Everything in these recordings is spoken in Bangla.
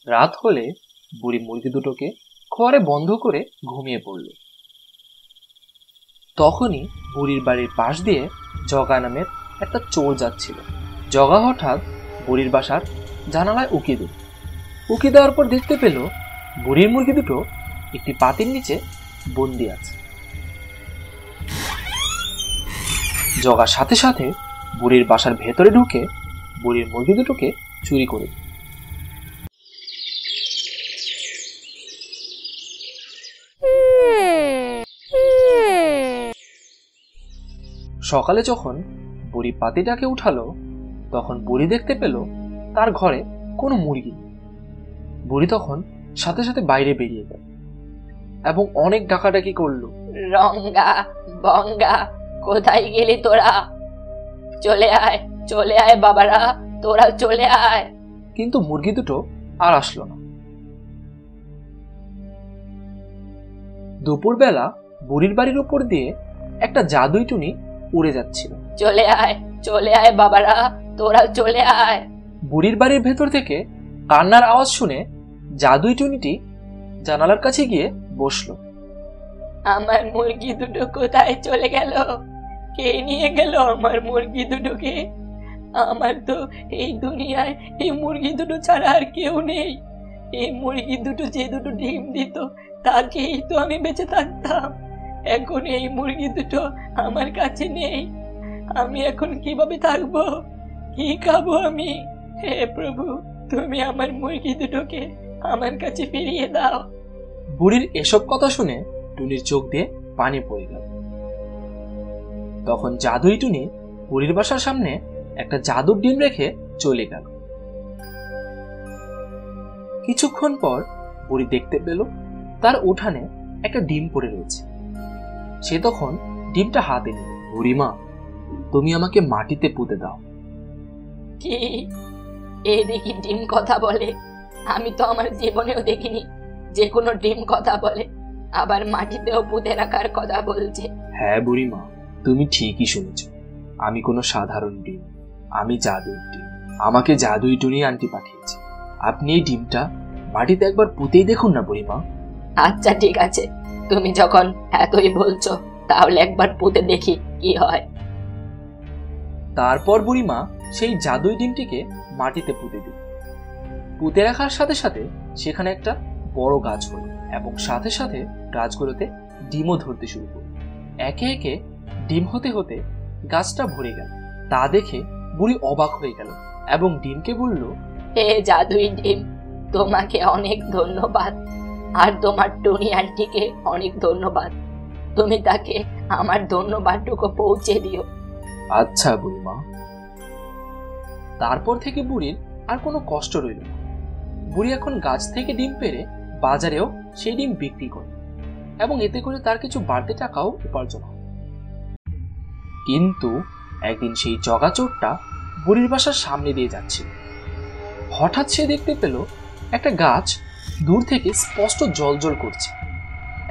রাত হলে বুড়ি মুরগি দুটোকে ঘরে বন্ধ করে ঘুমিয়ে পড়ল। তখনই বুড়ির বাড়ির পাশ দিয়ে জগা নামের একটা চোর যাচ্ছিল। জগা হঠাৎ বুড়ির বাসার জানালায় উকি দিল। উকি দেওয়ার পর দেখতে পেল বুড়ির মুরগি দুটো একটি পাতির নিচে বন্দি আছে। জগা সাথে সাথে বুড়ির বাসার ভেতরে ঢুকে বুড়ির মুরগি দুটোকে চুরি করে দিল। সকালে যখন বুড়ি পাতিটাকে উঠালো তখন বুড়ি দেখতে পেল তার ঘরে কোনো মুরগি নেই। বুড়ি তখন সাথে সাথে বাইরে বেরিয়ে গেল এবং অনেক ডাকাডাকি করলো, রঙ্গা বঙ্গা কোথায় গেলি তোরা? চলে আয় বাবারা, তোরা চলে আয়। কিন্তু মুরগি দুটো আর আসলো না। দুপুরবেলা বুড়ির বাড়ির উপর দিয়ে একটা জাদুই টুনি উড়ে যাচ্ছিল। চলে আয় বাবারা, তোরা চলে আয়। বুড়ির বাড়ির ভেতর থেকে কান্নার আওয়াজ শুনে জাদুই টুনিটি জানালার কাছে গিয়ে বসলো। আমার মুরগি দুটো কোথায় চলে গেল? কে নিয়ে গেল আমার মুরগি দুটোকে? আমার তো এই দুনিয়ায় এই মুরগি দুটো ছাড়া আর কেউ নেই। এই মুরগি দুটো যে দুটো ডিম দিত তাকেই তো আমি বেঁচে থাকতাম। এখন এই মুরগি দুটো আমার কাছে নেই। আমি এখন কিভাবে থাকবো? কি খাবো আমি? হে প্রভু, তুমি আমার মুরগি দুটোকে আমার কাছে ফিরিয়ে দাও। বুড়ির এসব কথা শুনে টুনির চোখ দিয়ে পানি পড়ে গেল। তখন জাদুই টুনি বুড়ির বাসার সামনে একটা জাদুর ডিম রেখে চলে গেল। কিছুক্ষণ পর বুড়ি দেখতে পেল তার উঠানে একটা ডিম পড়ে রয়েছে। সে তখন ডিমটা হাতে নিল। বুড়িমা, তুমি আমাকে মাটিতে পুঁতে দাও। কি? এ দেখি ডিম কথা বলে? আমি তো আমার জীবনেও দেখিনি যে কোনো ডিম কথা বলে, আবার মাটিতেও পুঁতে রাখার কথা বলছে। হ্যাঁ বুড়িমা, তুমি ঠিকই শুনেছ। আমি কোনো সাধারণ ডিম, আমি জাদুই ডিম। আমাকে জাদুই টুনি আন্টি পাঠিয়েছে। আপনি এই ডিমটা মাটিতে একবার পুঁতেই দেখুন না বুড়িমা। আচ্ছা ঠিক আছে, তুমি যখন এতই বলছো তাহলে একবার পুঁতে দেখি কি হয়। তারপর বুড়িমা সেই জাদুই ডিমটিকে মাটিতে পুঁতে দিল। পুঁতে রাখার সাথে সাথে সেখানে একটা বড় গাছ হলো এবং সাথে সাথে গাছগুলোতে ডিমও ধরতে শুরু করল। একে একে ডিম হতে হতে গাছটা ভরে গেল। তা দেখে বুড়ি অবাক হয়ে গেল এবং ডিমকে বলল, হে জাদুই ডিম, তোমাকে অনেক ধন্যবাদ, আর তোমার টুনি আন্টিকে অনেক ধন্যবাদ। তুমি তাকে আমার ধন্যবাদটুকু পৌঁছে দিও। আচ্ছা বুড়িমা। তারপর থেকে বুড়ির আর কোনো কষ্ট রইল না। বুড়ি এখন গাছ থেকে ডিম পেড়ে বাজারেও সেই ডিম বিক্রি করে এবং এতে করে তার কিছু বাড়তি টাকাও উপার্জন হয়। কিন্তু একদিন সেই জগা চোরটা বুড়ির বাসার সামনে দিয়ে যাচ্ছিল। হঠাৎ সে দেখতে পেল একটা গাছ দূর থেকে স্পষ্ট জ্বলজ্বল করছে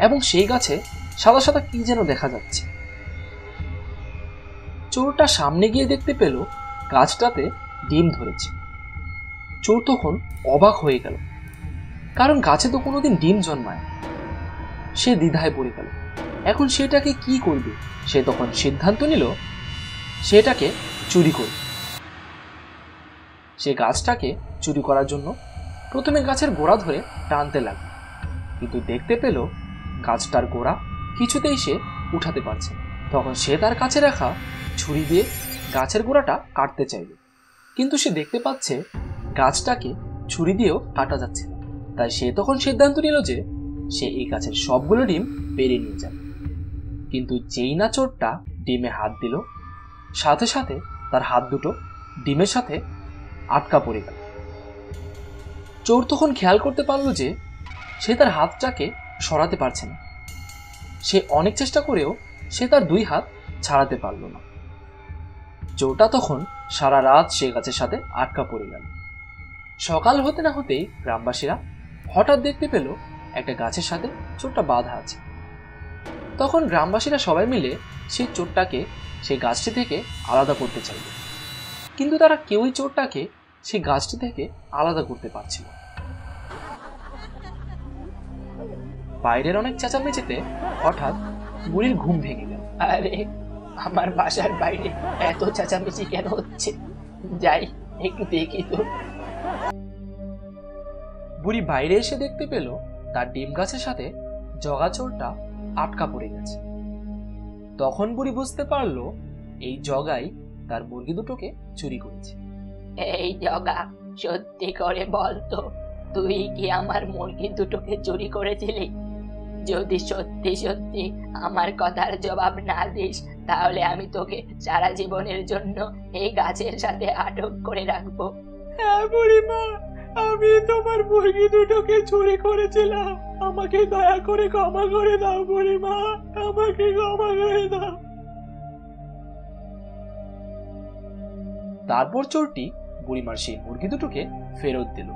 এবং সেই গাছে সাদা সাদা কি যেন দেখা যাচ্ছে। চোরটা সামনে গিয়ে দেখতে পেল গাছটাতে ডিম ধরেছে। চোর তখন অবাক হয়ে গেল, কারণ গাছে তো কোনোদিন ডিম জন্মায়। সে দ্বিধায় পড়ে গেল, এখন সেটাকে কি করবে। সে তখন সিদ্ধান্ত নিল সেটাকে চুরি করবে। সে গাছটাকে চুরি করার জন্য প্রথমে গাছের গোড়া ধরে টানতে লাগলো, কিন্তু দেখতে পেল গাছটার গোড়া কিছুতেই সে উঠাতে পারছে। তখন সে তার কাছে রাখা ছুরি দিয়ে গাছের গোড়াটা কাটতে চাইল, কিন্তু সে দেখতে পাচ্ছে গাছটাকে ছুরি দিয়েও কাটা যাচ্ছে না। তাই সে তখন সিদ্ধান্ত নিল যে সে এই গাছের সবগুলো ডিম পেরে নিয়ে যাবে। কিন্তু যেই না চোরটা ডিমে হাত দিল, সাথে সাথে তার হাত দুটো ডিমের সাথে আটকা পড়ে গেল। চোর তখন খেয়াল করতে পারলো যে সে তার হাতটাকে সরাতে পারছে না। সে অনেক চেষ্টা করেও সে তার দুই হাত ছাড়াতে পারল না। চোরটা তখন সারা রাত সে গাছের সাথে আটকা পড়ে গেল। সকাল হতে না হতেই গ্রামবাসীরা হঠাৎ দেখতে পেল একটা গাছের সাথে চোরটা বাঁধা আছে। তখন গ্রামবাসীরা সবাই মিলে সেই চোরটাকে সেই গাছটি থেকে আলাদা করতে চাইল, কিন্তু তারা কেউই চোরটাকে সেই গাছটি থেকে আলাদা করতে পারছিল। বাইরের অনেক চেঁচামেচিতে হঠাৎ বুড়ির ঘুম ভেঙে গেল। আরে, আমার বাসার বাইরে এত চেঁচামেচি কেন হচ্ছে? যাই, একটু দেখি তো। বুড়ি বাইরে এসে দেখতে পেল তার ডিম গাছের সাথে জগা চোরটা আটকা পড়ে গেছে। তখন বুড়ি বুঝতে পারলো এই জগাই তার মুরগি দুটোকে চুরি করেছে। এই জগা, সত্যি করে বল তো, তুই কি আমার মুরগি দুটোকে চুরি করেছিলি? যদি সত্যি সত্যি আমার কথার জবাব না দিস, তাহলে আমি তোকে সারা জীবনের জন্য এই গাছের সাথে আটক করে রাখবো। হ্যাঁ বুড়িমা, আমি তোমার মুরগি দুটোকে চুরি করেছিলাম। আমাকে দয়া করে ক্ষমা করে দাও বুড়িমা, আমাকে ক্ষমা করে দাও। তারপর চোরটি বুড়িমার সেই মুরগি দুটোকে ফেরত দিল।